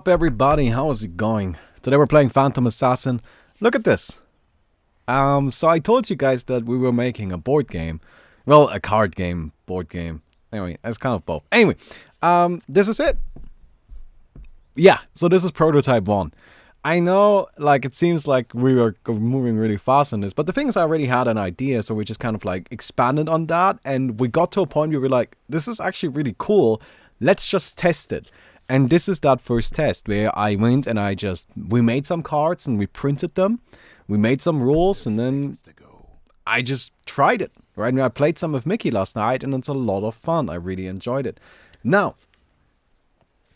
Up everybody, how is it going? Today we're playing Phantom Assassin. Look at this. So I told you guys that we were making a board game. Well, a card game, board game. Anyway, it's kind of both. Anyway, this is it. Yeah, so this is prototype 1. I know, like, it seems like we were moving really fast on this, but the thing is I already had an idea, so we just kind of, like, expanded on that, and we got to a point where we were like, this is actually really cool, let's just test it. And this is that first test, where I went and we made some cards, and we printed them, we made some rules, and then I just tried it, right? And I played some with Mickey last night, and it's a lot of fun, I really enjoyed it. Now,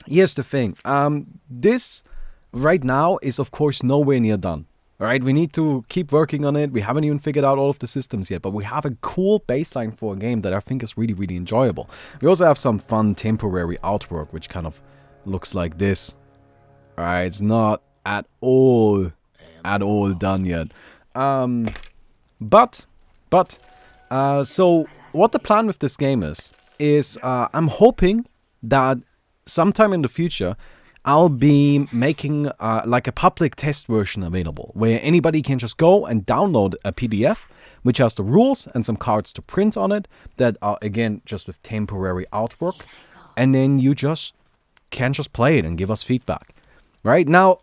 here's the thing, this right now is of course nowhere near done. Alright, we need to keep working on it. We haven't even figured out all of the systems yet, but we have a cool baseline for a game that I think is really, really enjoyable. We also have some fun temporary artwork, which kind of looks like this. Alright, it's not at all done yet. So what the plan with this game is I'm hoping that sometime in the future I'll be making like a public test version available, where anybody can just go and download a PDF, which has the rules and some cards to print on it, that are, again, just with temporary artwork, and then you can just play it and give us feedback. Right? Now,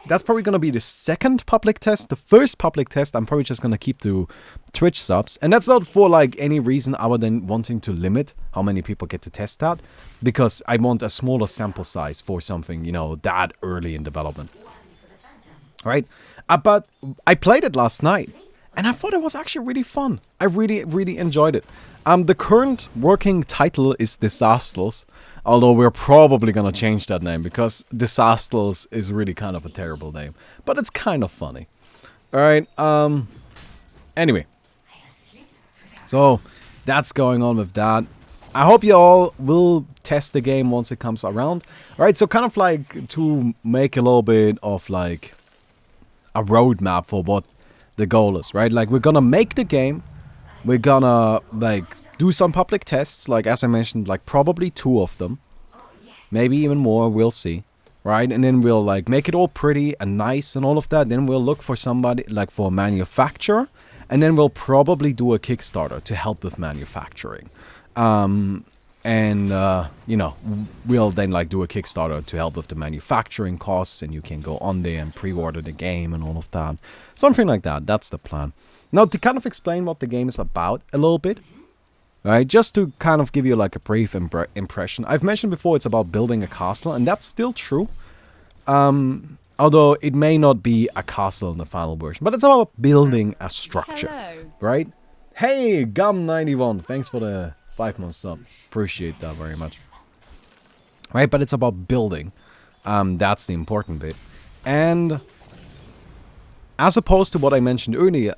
that's probably going to be the second public test. The first public test, I'm probably just going to keep to Twitch subs. And that's not for like any reason other than wanting to limit how many people get to test that. Because I want a smaller sample size for something, you know, that early in development. Right? But I played it last night. And I thought it was actually really fun. I really, really enjoyed it. The current working title is Disasters. Although we're probably gonna change that name, because Disasters is really kind of a terrible name. But it's kind of funny. Alright, anyway. So, that's going on with that. I hope you all will test the game once it comes around. Alright, so kind of like to make a little bit of like a roadmap for what the goal is, right? Like, we're gonna make the game. We're gonna, like, do some public tests, like, as I mentioned, like, probably 2 of them. Maybe even more, we'll see. Right? And then we'll, like, make it all pretty and nice and all of that. Then we'll look for somebody, like, for a manufacturer. And then we'll probably do a Kickstarter to help with manufacturing. You know, we'll then, like, do a Kickstarter to help with the manufacturing costs. And you can go on there and pre-order the game and all of that. Something like that. That's the plan. Now, to kind of explain what the game is about a little bit. Right, just to kind of give you like a brief impression. I've mentioned before it's about building a castle, and that's still true. Although it may not be a castle in the final version, but it's about building a structure. Hello. Right? Hey, Gum91, thanks for the 5-month sub. Appreciate that very much. Right, but it's about building. That's the important bit. And as opposed to what I mentioned earlier,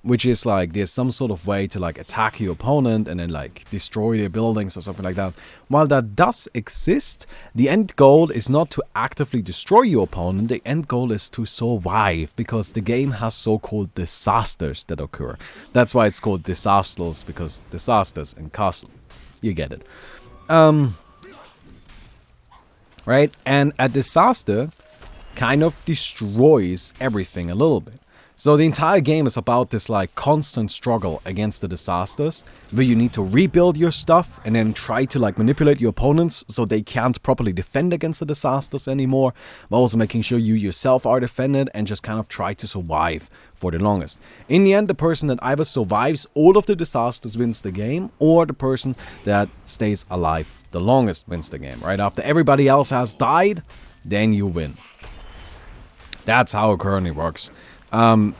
which is like there's some sort of way to like attack your opponent and then like destroy their buildings or something like that. While that does exist, the end goal is not to actively destroy your opponent. The end goal is to survive, because the game has so-called disasters that occur. That's why it's called Disasters, because disasters and castle. You get it. Right? And a disaster kind of destroys everything a little bit. So the entire game is about this like constant struggle against the disasters, where you need to rebuild your stuff and then try to like manipulate your opponents so they can't properly defend against the disasters anymore, but also making sure you yourself are defended and just kind of try to survive for the longest. In the end, the person that either survives all of the disasters wins the game, or the person that stays alive the longest wins the game. Right after everybody else has died, then you win. That's how it currently works.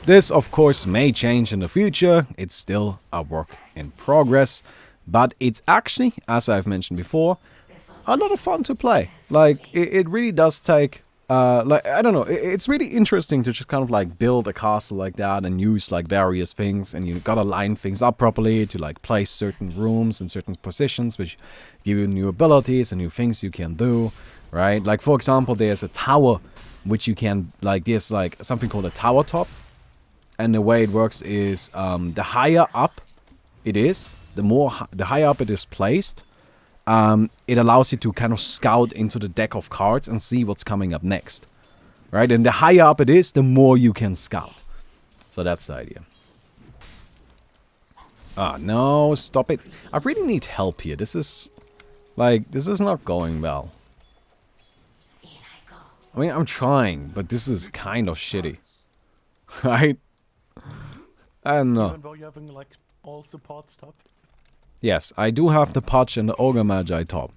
This, of course, may change in the future. It's still a work in progress. But it's actually, as I've mentioned before, a lot of fun to play. Like, it really does take, like, I don't know, it's really interesting to just kind of, like, build a castle like that and use, like, various things. And you gotta line things up properly to, like, place certain rooms in certain positions, which give you new abilities and new things you can do, right? Like, for example, there's a tower which you can, like, there's like something called a tower top, and the way it works is the higher up it is, the higher up it is placed, it allows you to kind of scout into the deck of cards and see what's coming up next. Right? And the higher up it is, the more you can scout. So that's the idea. Ah, no, stop it. I really need help here. This is, like, this is not going well. I mean, I'm trying, but this is kind of shitty. Right? I don't know. Even though you're having, like, all support stuff. Yes, I do have the Pudge and the Ogre Magi top.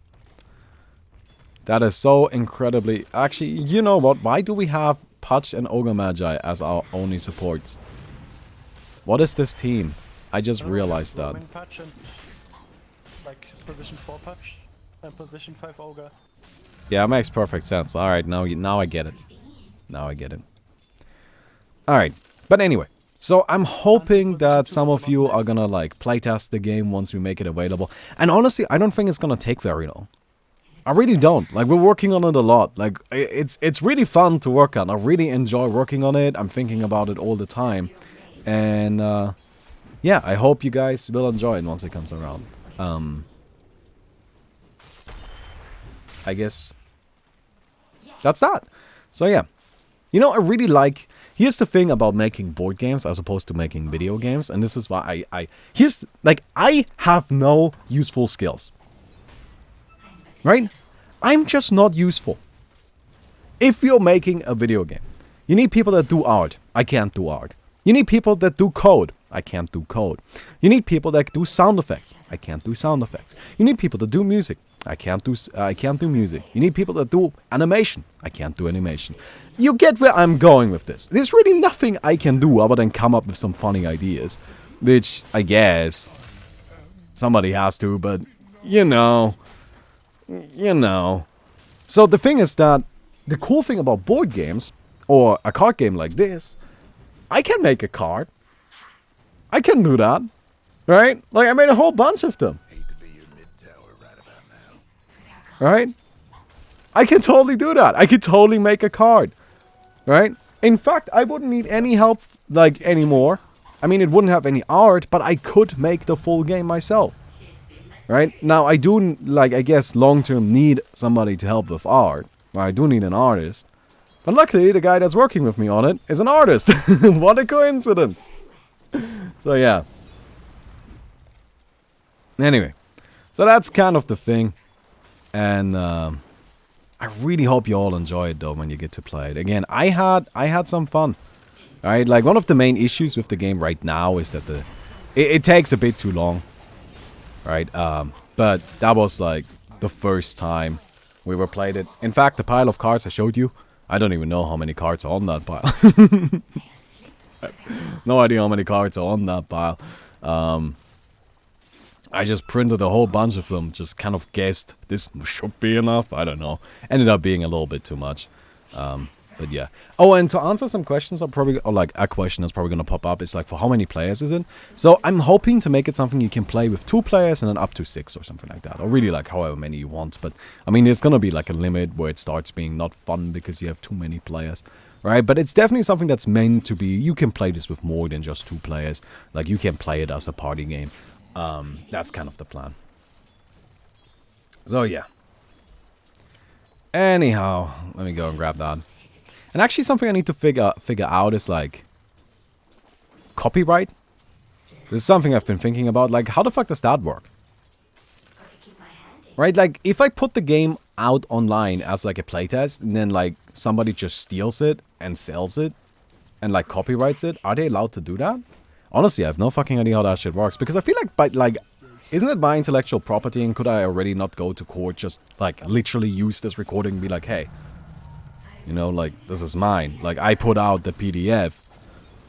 That is so incredibly... Actually, you know what? Why do we have Pudge and Ogre Magi as our only supports? What is this team? I just realized that. Pudge and, like, position 4 Pudge and position 5 Ogre. Yeah, it makes perfect sense. Alright, now I get it. Now I get it. Alright, but anyway. So I'm hoping that some of you are gonna like playtest the game once we make it available. And honestly, I don't think it's gonna take very long. I really don't. Like, we're working on it a lot. Like, it's really fun to work on. I really enjoy working on it. I'm thinking about it all the time. And yeah, I hope you guys will enjoy it once it comes around. I guess that's that. So yeah, you know, I really like... Here's the thing about making board games as opposed to making video games, and this is why here's, like, I have no useful skills. Right? I'm just not useful. If you're making a video game, you need people that do art. I can't do art. You need people that do code. I can't do code. You need people that do sound effects. I can't do sound effects. You need people that do music. I can't do music. You need people that do animation. I can't do animation. You get where I'm going with this. There's really nothing I can do other than come up with some funny ideas, which I guess somebody has to, but you know. So the thing is that the cool thing about board games or a card game like this, I can make a card. I can do that, right? Like, I made a whole bunch of them. Right? I can totally do that. I could totally make a card. Right? In fact, I wouldn't need any help, like, anymore. I mean, it wouldn't have any art, but I could make the full game myself. Right? Now, I do, like, I guess, long-term need somebody to help with art. I do need an artist. But luckily, the guy that's working with me on it is an artist. What a coincidence. So, yeah. Anyway. So, that's kind of the thing. And I really hope you all enjoy it, though, when you get to play it. Again, I had some fun. Right? Like, one of the main issues with the game right now is that it takes a bit too long. Right? But that was, like, the first time we ever played it. In fact, the pile of cards I showed you, I don't even know how many cards are on that pile. No idea how many cards are on that pile. I just printed a whole bunch of them, just kind of guessed this should be enough, I don't know. Ended up being a little bit too much. But yeah. Oh, and to answer some questions, a question that's probably going to pop up is like, for how many players is it? So I'm hoping to make it something you can play with 2 players and then up to 6 or something like that. Or really like however many you want. But I mean, it's going to be like a limit where it starts being not fun because you have too many players. Right? But it's definitely something that's meant to be, you can play this with more than just 2 players. Like, you can play it as a party game. That's kind of the plan. So yeah. Anyhow, let me go and grab that. And actually something I need to figure out is like copyright. This is something I've been thinking about. Like, how the fuck does that work? Right? Like, if I put the game out online as like a playtest and then like somebody just steals it and sells it and like copyrights it, are they allowed to do that? Honestly, I have no fucking idea how that shit works, because I feel like, isn't it my intellectual property, and could I already not go to court, just, like, literally use this recording and be like, hey, you know, like, this is mine. Like, I put out the PDF,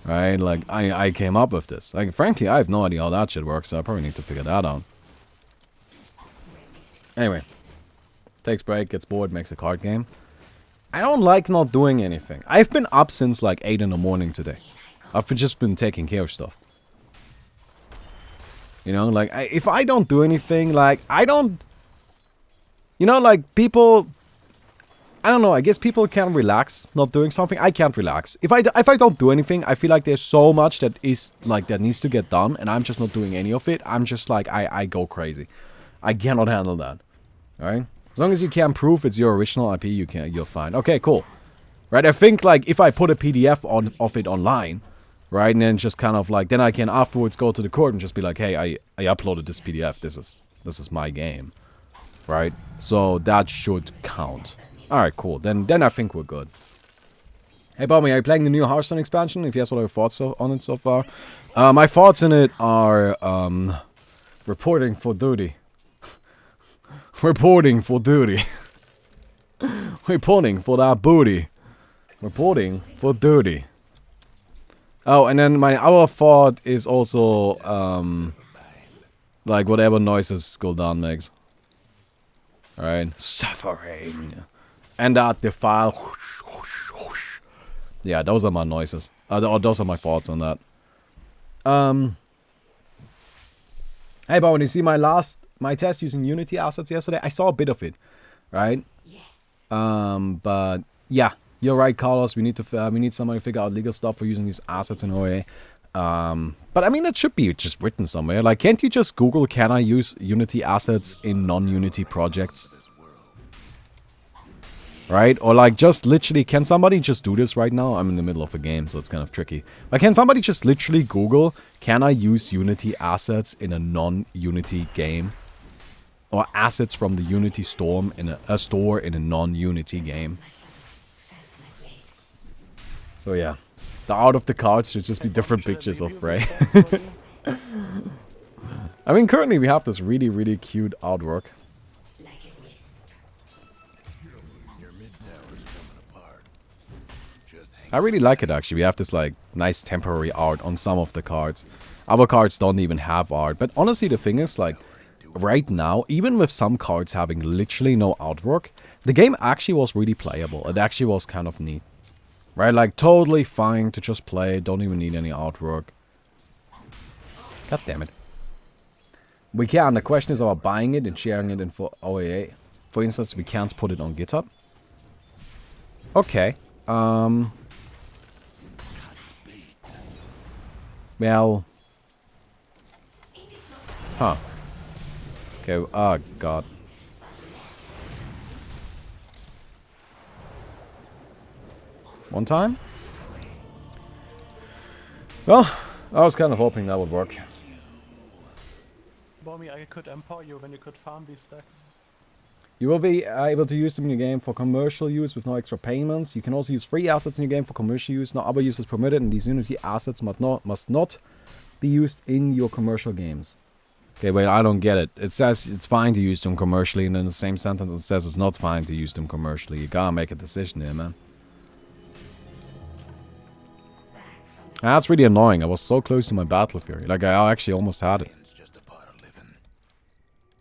right? Like, I came up with this. Like, frankly, I have no idea how that shit works, so I probably need to figure that out. Anyway. Takes break, gets bored, makes a card game. I don't like not doing anything. I've been up since, like, 8 in the morning today. I've just been taking care of stuff. You know, like, if I don't do anything, like, I don't... You know, like, people... I don't know, I guess people can relax not doing something. I can't relax. If I don't do anything, I feel like there's so much that is, like, that needs to get done, and I'm just not doing any of it. I'm just like, I go crazy. I cannot handle that. Alright? As long as you can prove it's your original IP, you're fine. Okay, cool. Right, I think, like, if I put a PDF of it online, right, and then just kind of, like, then I can afterwards go to the court and just be like, hey, I uploaded this PDF, this is my game. Right? So, that should count. Alright, cool. Then I think we're good. Hey, Baumi, are you playing the new Hearthstone expansion? If yes, what are your thoughts on it so far? My thoughts on it are, reporting for duty. Reporting for duty. Reporting for that booty. Reporting for duty. Oh, and then my other thought is also, like, whatever noises Gul'dan makes. Alright. Suffering. And that defile. Whoosh, whoosh, whoosh. Yeah, those are my noises. Those are my thoughts on that. Hey, but when you see my test using Unity assets yesterday, I saw a bit of it. Right? Yes. But yeah, you're right, Carlos. We need somebody to figure out legal stuff for using these assets in OA. But I mean, it should be just written somewhere. Like, can't you just Google, can I use Unity assets in non-Unity projects? Right? Or like, just literally, can somebody just do this right now? I'm in the middle of a game, so it's kind of tricky. But can somebody just literally Google, can I use Unity assets in a non-Unity game? Or assets from the Unity store in a store in a non-Unity game? So yeah. The art of the cards should just be different pictures of Frey. I mean, currently we have this really, really cute artwork. I really like it, actually. We have this, like, nice temporary art on some of the cards. Other cards don't even have art. But honestly, the thing is, like, right now, even with some cards having literally no artwork, the game actually was really playable. It actually was kind of neat. Right, like, totally fine to just play, don't even need any artwork. God damn it. We can, the question is about buying it and sharing it in for OAA. For instance, we can't put it on GitHub. Okay. Well. Huh. Okay, oh god. One time? Well, I was kind of hoping that would work. Baumi, I could empower you when you could farm these stacks. You will be able to use them in your game for commercial use with no extra payments. You can also use free assets in your game for commercial use. No other use is permitted, and these Unity assets must not be used in your commercial games. Okay, wait, I don't get it. It says it's fine to use them commercially, and in the same sentence it says it's not fine to use them commercially. You gotta make a decision here, man. That's really annoying. I was so close to my Battle Fury. Like, I actually almost had it.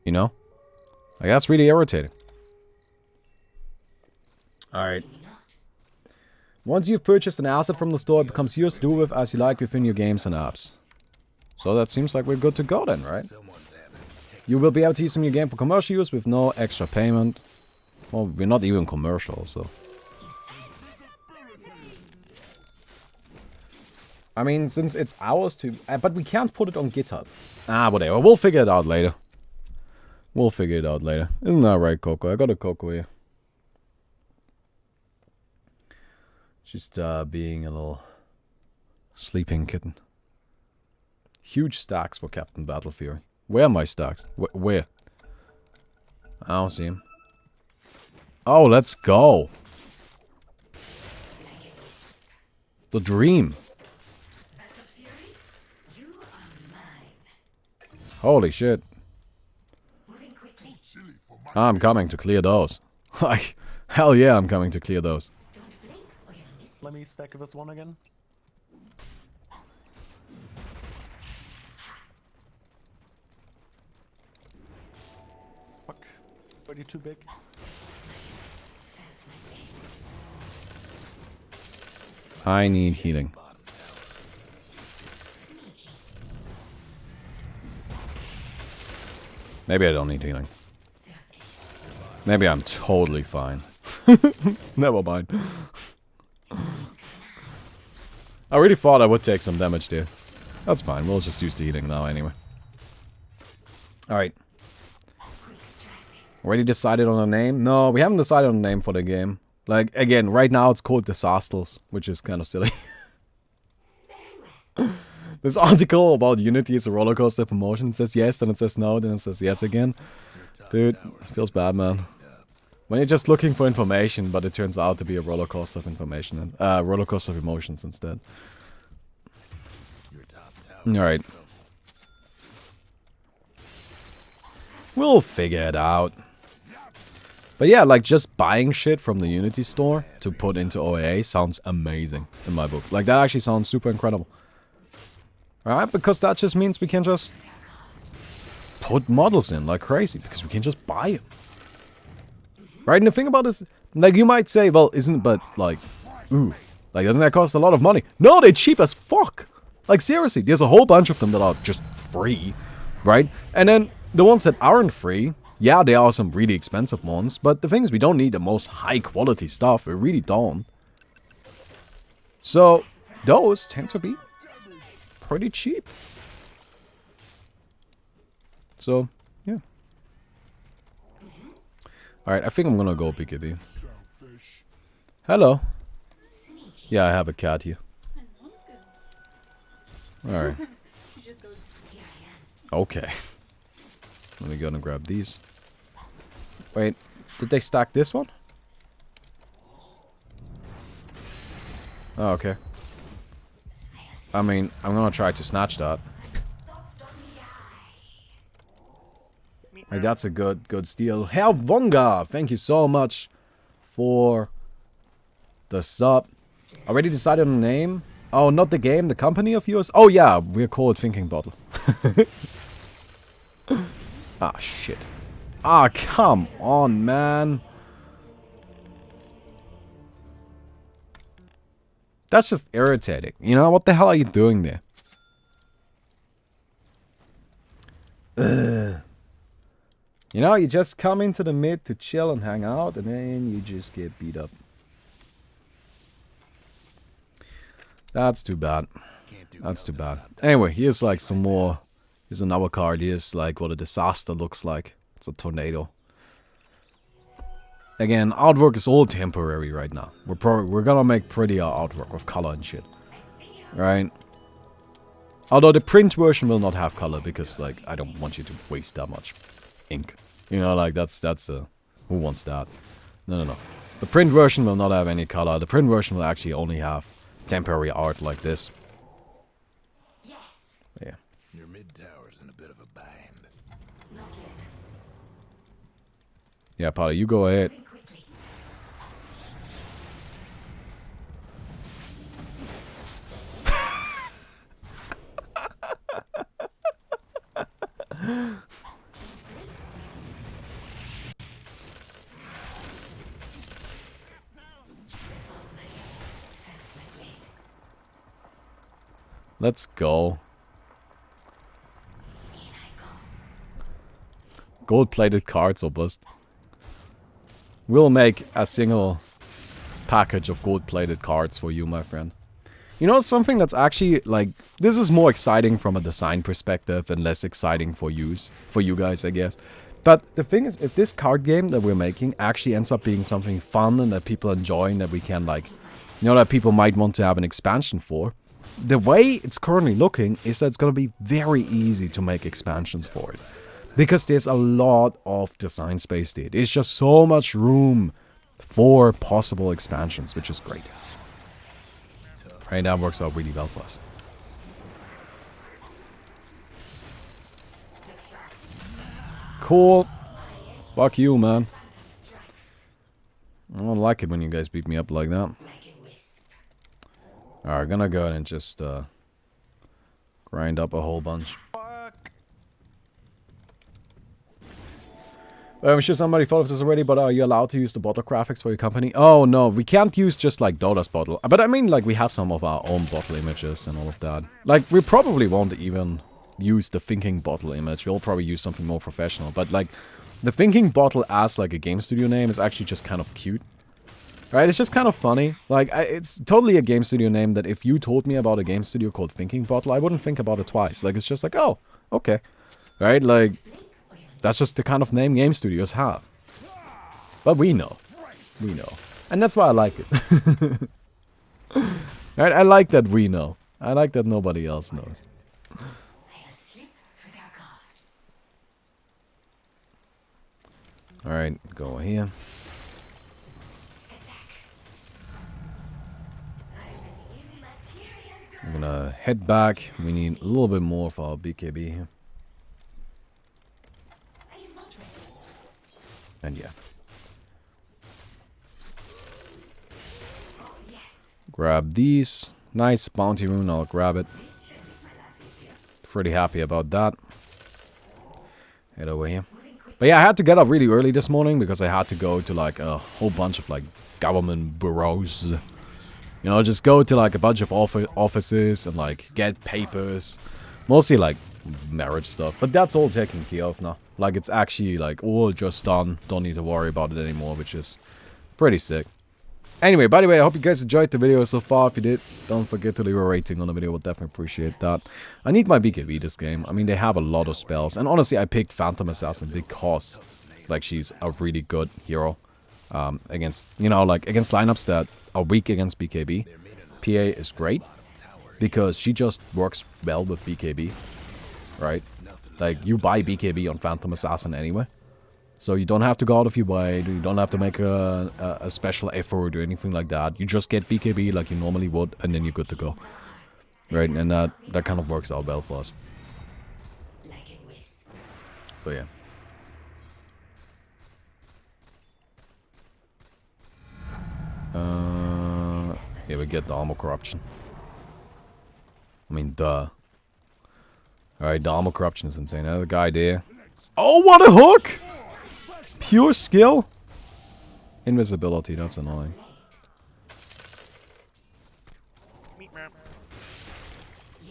You know? Like, that's really irritating. Alright. Once you've purchased an asset from the store, it becomes yours to do with as you like within your games and apps. So that seems like we're good to go then, right? You will be able to use them in your game for commercial use with no extra payment. Well, we're not even commercial, so... I mean, since it's ours to... but we can't put it on GitHub. Ah, whatever. We'll figure it out later. We'll figure it out later. Isn't that right, Coco? I got a Coco here. Just being a little sleeping kitten. Huge stacks for Captain Battle Fury. Where are my stacks? Where? I don't see him. Oh, let's go. The dream. Holy shit. I'm coming to clear those. Like, hell yeah, I'm coming to clear those. Let me stack this one again. Fuck. Already too big. I need healing. Maybe I don't need healing. Maybe I'm totally fine. Never mind. I really thought I would take some damage there. That's fine, we'll just use the healing now anyway. Alright. Already decided on a name? No, we haven't decided on a name for the game. Like, again, right now it's called Disasters, which is kind of silly. This article about Unity is a roller coaster of emotion. It says yes, then it says no, then it says yes again. Dude, feels bad, man. When you're just looking for information, but it turns out to be a roller coaster of information, and roller coaster of emotions instead. Alright. We'll figure it out. But yeah, like just buying shit from the Unity store to put into OAA sounds amazing in my book. Like that actually sounds super incredible. Alright, because that just means we can just put models in like crazy, because we can just buy them. Right, and the thing about this, like you might say, well, isn't, but like, ooh, like doesn't that cost a lot of money? No, they're cheap as fuck. Like seriously, there's a whole bunch of them that are just free, right? And then the ones that aren't free, yeah, there are some really expensive ones, but the thing is we don't need the most high quality stuff, we really don't. So, those tend to be pretty cheap. So, yeah. Alright, I think I'm gonna go BKB. Hello. Yeah, I have a cat here. Alright. Okay. Let me go and grab these. Wait, did they stack this one? Oh, okay. I mean, I'm gonna try to snatch that. Like, that's a good steal. Herr Wonga, thank you so much for the sub. Already decided on the name? Oh, not the game, the company of yours? Oh yeah, we're called Thinking Bottle. Ah, shit. Ah, come on, man. That's just irritating. You know, what the hell are you doing there? Ugh. You know, you just come into the mid to chill and hang out, and then you just get beat up. That's too bad. That's too bad. Anyway, here's like some more. Here's another card. Here's like what a disaster looks like. It's a tornado. Again, artwork is all temporary right now. We're gonna make prettier artwork with color and shit, right? Although the print version will not have color because, like, I don't want you to waste that much ink. You know, like that's who wants that? No. The print version will not have any color. The print version will actually only have temporary art like this. Yes. Yeah. Your mid tower's in a bit of a bind. Not yet. Yeah, Potter, you go ahead. Think quickly. Let's go. Gold-plated cards or bust. We'll make a single package of gold-plated cards for you, my friend. You know, something that's actually, like, this is more exciting from a design perspective and less exciting for you guys, I guess. But the thing is, if this card game that we're making actually ends up being something fun and that people enjoy and that we can, like, you know, that people might want to have an expansion for, the way it's currently looking is that it's going to be very easy to make expansions for it. Because there's a lot of design space there. There's just so much room for possible expansions, which is great. Right, that works out really well for us. Cool. Fuck you, man. I don't like it when you guys beat me up like that. Alright, gonna go ahead and just grind up a whole bunch. I'm sure somebody thought of this already, but are you allowed to use the bottle graphics for your company? Oh no, we can't use just like Dota's bottle. But I mean, like, we have some of our own bottle images and all of that. Like, we probably won't even use the thinking bottle image. We'll probably use something more professional. But like, the thinking bottle as like a game studio name is actually just kind of cute. Right? It's just kind of funny. Like, it's totally a game studio name that if you told me about a game studio called Thinking Bottle, I wouldn't think about it twice. Like, it's just like, oh, okay. Right? Like, that's just the kind of name game studios have. But we know. We know. And that's why I like it. Right? I like that we know. I like that nobody else knows. I'll slip through their guard. Alright, go here. Attack. I'm an immaterial I'm gonna head back. We need a little bit more for our BKB here. I am not ready. And yeah. Oh, yes. Grab these. Nice bounty rune, I'll grab it. This should make my life easier. Pretty happy about that. Head over here. But yeah, I had to get up really early this morning because I had to go to like a whole bunch of like government bureaus. You know, just go to like a bunch of offices and like get papers. Mostly like marriage stuff. But that's all taken care of now. Like it's actually like all just done. Don't need to worry about it anymore, which is pretty sick. Anyway, by the way, I hope you guys enjoyed the video so far. If you did, don't forget to leave a rating on the video. We'll definitely appreciate that. I need my BKB this game. I mean, they have a lot of spells. And honestly, I picked Phantom Assassin because, like, she's a really good hero. Against, you know, like, against lineups that are weak against BKB. PA is great because she just works well with BKB, right? Like, you buy BKB on Phantom Assassin anyway. So you don't have to go out of your way, you don't have to make a special effort or anything like that. You just get BKB like you normally would, and then you're good to go. Right, and that kind of works out well for us. Like a wisp. So yeah. Yeah, we get the armor corruption. I mean, duh. Alright, the armor corruption is insane. Another guy there. Oh, what a hook! Pure skill. Invisibility, that's annoying.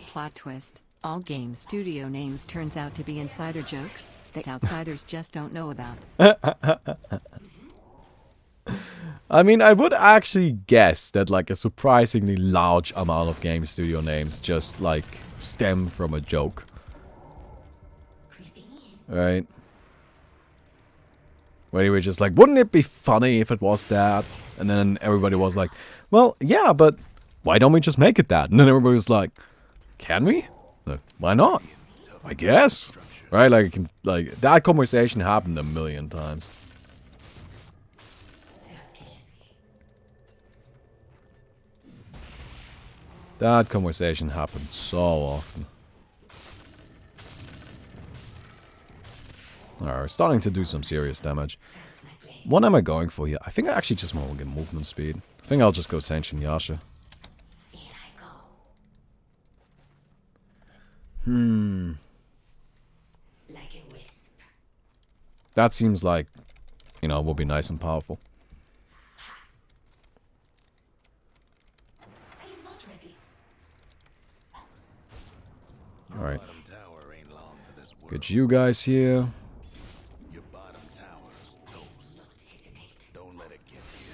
Plot twist. All game studio names turns out to be insider jokes that outsiders just don't know about. I mean, I would actually guess that like a surprisingly large amount of game studio names just like stem from a joke. Right? Where they were just like, wouldn't it be funny if it was that? And then everybody was like, well, yeah, but why don't we just make it that? And then everybody was like, can we? Like, why not? I guess. Right? Like that conversation happened a million times. That conversation happened so often. Alright, we're starting to do some serious damage. What am I going for here? I think I actually just want to get movement speed. I think I'll just go Senshin Yasha. Like a wisp. That seems like, you know, will be nice and powerful. I am not ready. Alright. Bottom tower ain't long for this world. Get you guys here. Your bottom tower's toast. Not hesitate. Don't let it get you.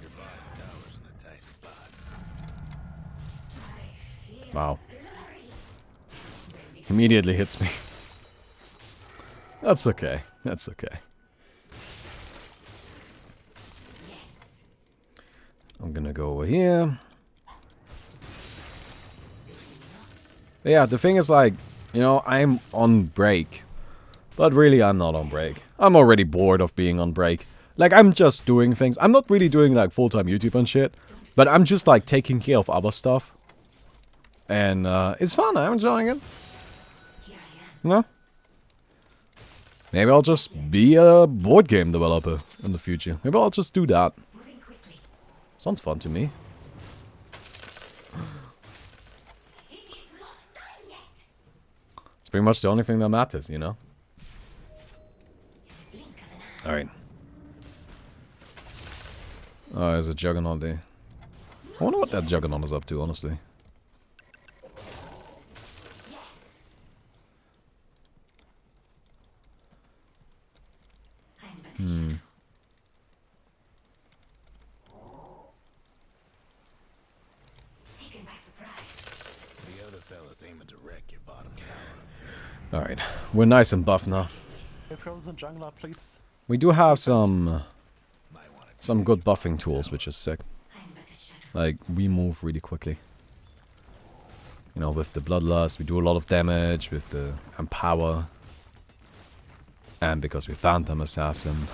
Your bottom tower's in a tight spot. Wow. Immediately hits me. That's okay. That's okay. Yes. I'm gonna go over here. But yeah, the thing is like, you know, I'm on break. But really, I'm not on break. I'm already bored of being on break. Like, I'm just doing things. I'm not really doing like full-time YouTube and shit. But I'm just like taking care of other stuff. And it's fun. I'm enjoying it. Here I am. You know? Maybe I'll just be a board game developer in the future. Maybe I'll just do that. Moving quickly. Sounds fun to me. It is not done yet. It's pretty much the only thing that matters, you know? Blink of an eye. Alright. Oh, there's a Juggernaut there. I wonder what that Juggernaut is up to, honestly. I'm but a shadow. Taken by surprise. The other fella's aiming to wreck your bottom tower. Alright. We're nice and buff now. A frozen jungler, please. We do have some good buffing tools, which is sick. Like, we move really quickly. You know, with the Bloodlust, we do a lot of damage, with the Empower. And because we Phantom Assassin.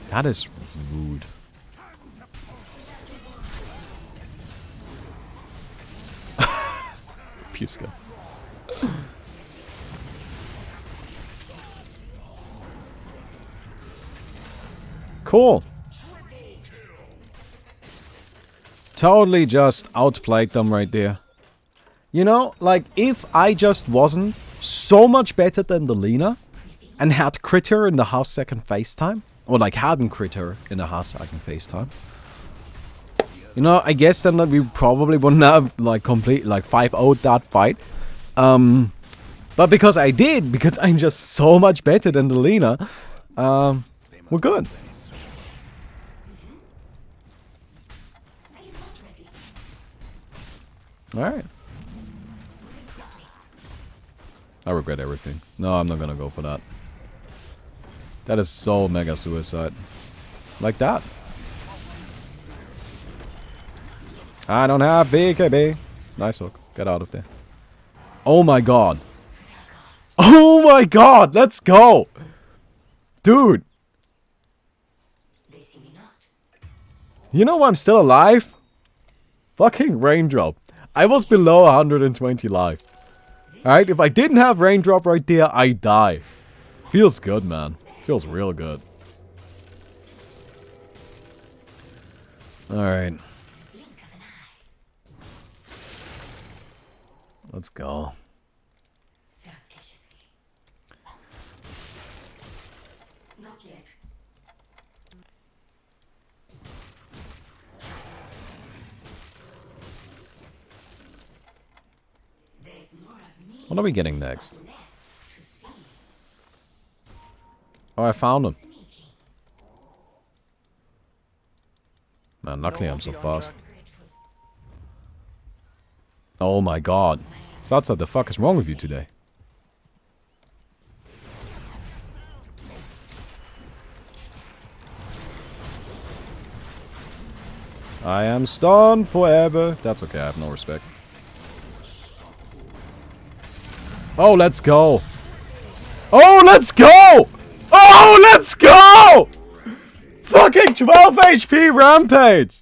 That is rude. Puska. Cool. Totally just outplayed them right there. You know, like, if I just wasn't so much better than the Lina and had crit her in the half second phase time, or like hadn't crit her in the half second phase time, you know, I guess then that we probably wouldn't have like complete like 5-0'd that fight. But because I did, because I'm just so much better than the Lina, we're good. Alright. I regret everything. No, I'm not gonna go for that. That is so mega suicide. Like that. I don't have BKB. Nice hook. Get out of there. Oh my god. Oh my god! Let's go! Dude! You know why I'm still alive? Fucking Raindrop. I was below 120 life. Alright, if I didn't have Raindrop right there, I die. Feels good, man. Feels real good. Alright. Let's go. Not yet. There's more of me. What are we getting next? Less to see. Oh, I found him. Sneaking. Man, luckily I'm so ulti on fast. track. Oh my god. Satsa, the fuck is wrong with you today? I am stunned forever. That's okay, I have no respect. Oh, let's go. Oh, let's go! Oh, let's go! Fucking 12 HP Rampage!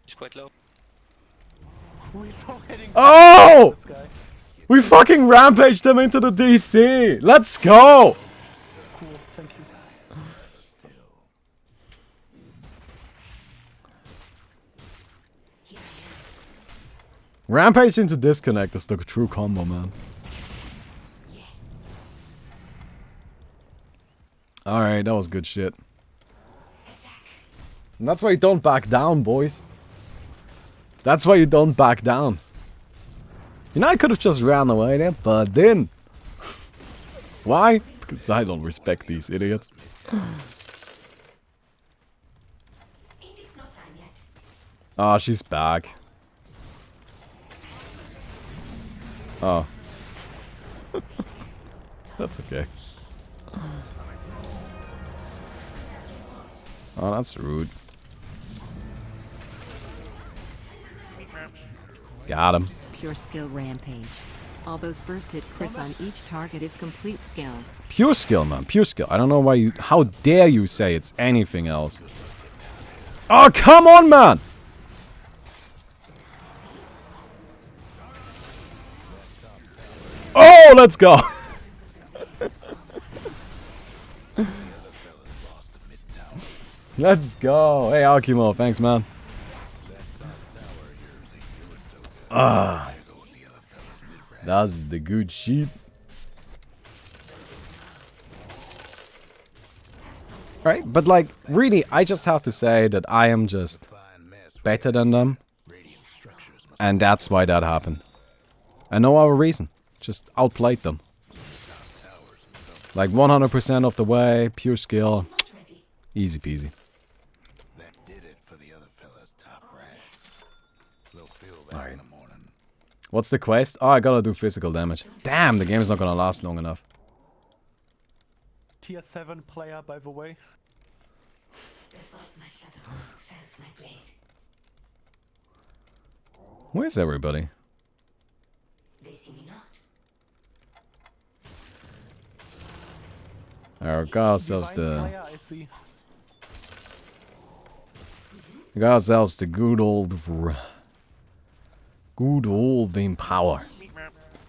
He's quite low. We saw hitting Oh! this guy. We fucking rampaged them into the DC! Let's go! Cool, thank you. Rampage into disconnect is the true combo, man. Alright, that was good shit. And that's why you don't back down, boys. That's why you don't back down. You know, I could have just ran away there, but I didn't. Why? Because I don't respect these idiots. It is not time yet. Ah, she's back. Oh. That's okay. Oh, that's rude. Got him. Pure skill rampage. All those burst hit crits on each target is complete skill. Pure skill, man. Pure skill. I don't know why you... How dare you say it's anything else? Oh, come on, man! Oh, let's go! Let's go! Hey, Akimo, thanks, man. Ah, that's the good shit. Right, but like, really, I just have to say that I am just better than them. And that's why that happened. And no other reason. Just outplayed them. Like 100% of the way, pure skill. Easy peasy. That did it for the other fella's top ranks. They'll feel that Alright. in the morning. What's the quest? Oh, I gotta do physical damage. Damn, the game is not gonna last long enough. tier 7 player, by the way. Revolves my shadow, fells my blade. Where's everybody? They see me not. Alright, got ourselves Divine the player, I see. good old Empower.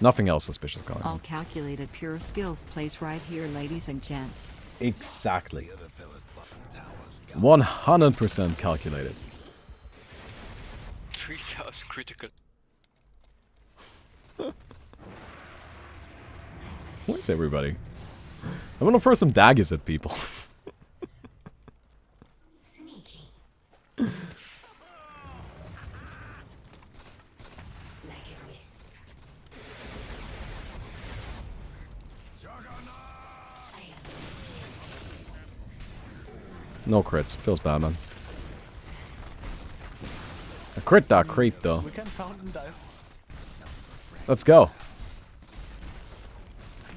Nothing else suspicious going All on. calculated pure skills plays right here, ladies and gents. Exactly. The other fellas bought towers. 100% calculated. 3000 critical. Where's everybody? I'm gonna throw some daggers at people. Sneaky. Like a wisp. No crits. Feels bad, man. A crit that creep, though. We can fountain dive. Let's go.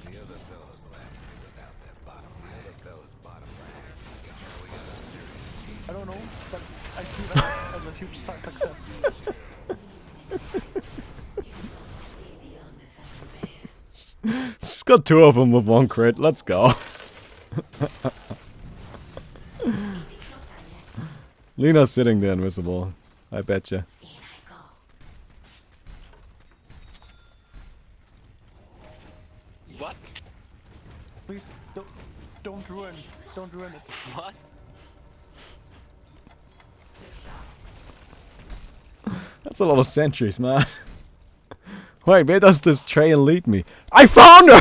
The other fellas will have to do without their bottom. The other fellas' bottom I don't know, but I see that as a huge success. Just got 2 of them with 1 crit. Let's go. Lena's sitting there invisible. I betcha. In I go. What? Please don't ruin it. What? That's a lot of sentries, man. Wait, where does this trail lead me? I found her!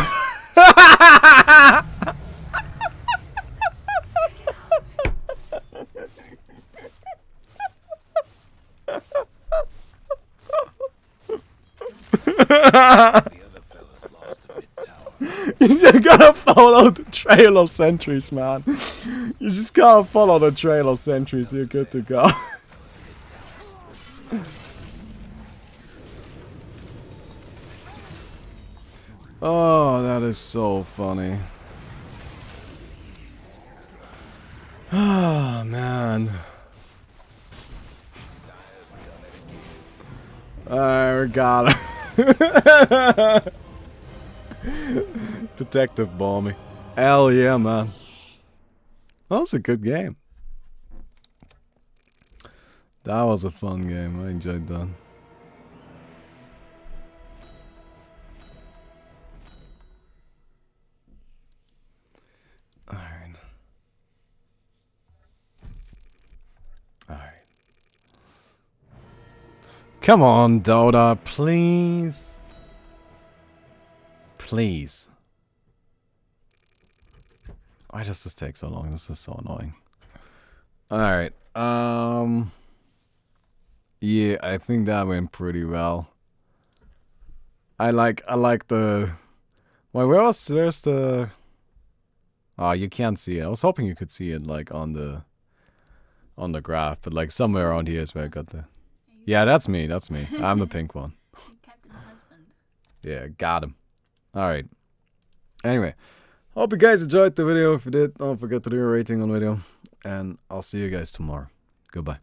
The other fellas lost a mid tower. You gotta follow the trail of sentries, man. You just gotta follow the trail of sentries. You're good to go. Oh, that is so funny. Oh, man. I got it. Detective Baumi. Hell yeah, man. That was a good game. That was a fun game. I enjoyed that. Alright. Alright. Come on, Dota, please. Please. Why does this take so long? This is so annoying. Alright. Yeah, I think that went pretty well. I like the... Wait, where's the... Oh, you can't see it. I was hoping you could see it, like, on the graph, but, like, somewhere around here is where I got the... Yeah, that's me, that's me. I'm the pink one. Captain Husband. Yeah, got him. Alright. Anyway, hope you guys enjoyed the video. If you did, don't forget to do a rating on the video, and I'll see you guys tomorrow. Goodbye.